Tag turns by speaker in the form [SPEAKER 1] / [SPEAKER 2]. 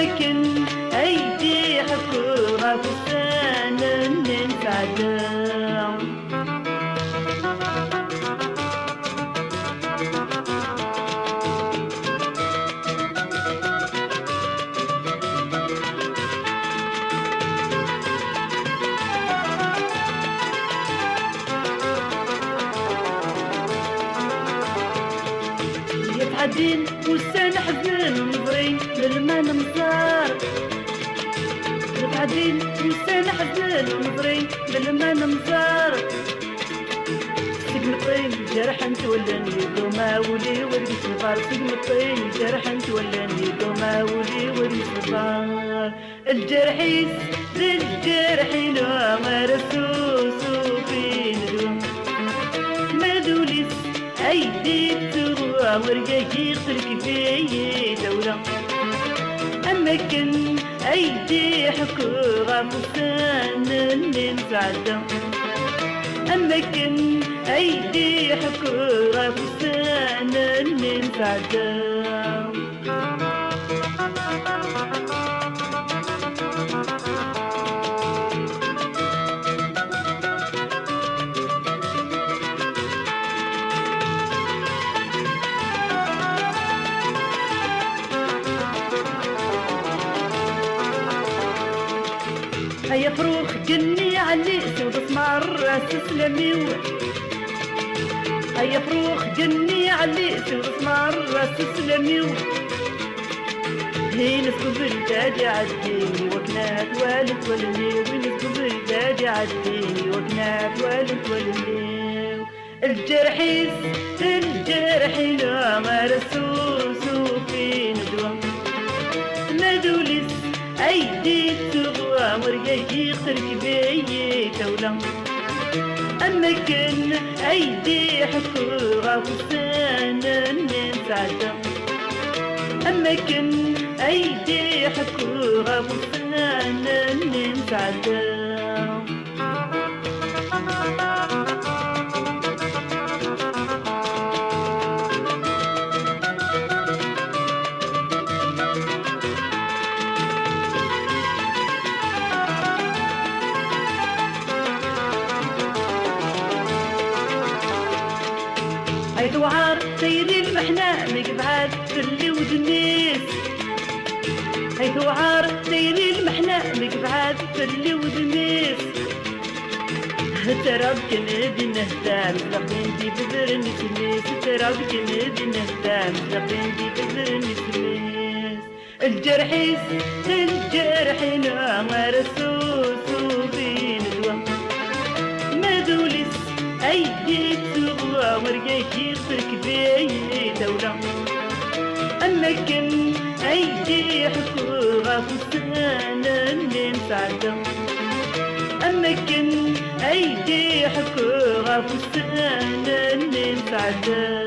[SPEAKER 1] أماكن أيدي حكوها فستان نسعدا. يتعدين وسان حزن نظري للما نمزار. يتعدين وسان حزن نظري للما نمزار. سقمطين جرحا تولاني دوما ولي وري صغار. سقمطين جرحا تولاني دوما ولي وري صغار. الجرحيس للجرحين مرسوس في ندوم مذوليس أيدي تغوى ورقاكي خلق في دولة. أماكن أيدي حكوها فستان نسعدا. أماكن أيدي حكوها فستان نسعدا. هيا فروخ جني علي سود اسمر راس سلاميو. هيا فروخ جني علي سود اسمر راس سلاميو. هين الصبر تاجي عديني وكنات والد ولني. وين الصبر تاجي عديني وكنات والد ولني. الجرحيس الجرحين مرسوس في ندوة مذوليس أيدي تغوى ورقاكي خلق بي دولة. أماكن أيدي حكوها فستان نسعدا. أماكن أيدي حكوها فستان نسعدا. هيث وعار سيدي المحنة مقبعات اللي ودنيس. هيث وعار سيدي المحنة مقبعات اللي ودنيس. تراب كندي نهتام لقين دي بذر نسميس. تراب كندي نهتام لقين دي بذر نسميس. الجرحيس الجرحين مرسوس في ندوة مذوليس أيدي تغوى ورقاكي خلق بي دولة. أماكن أيدي حكوها فستان نسعدا. أماكن أيدي حكوها فستان نسعدا.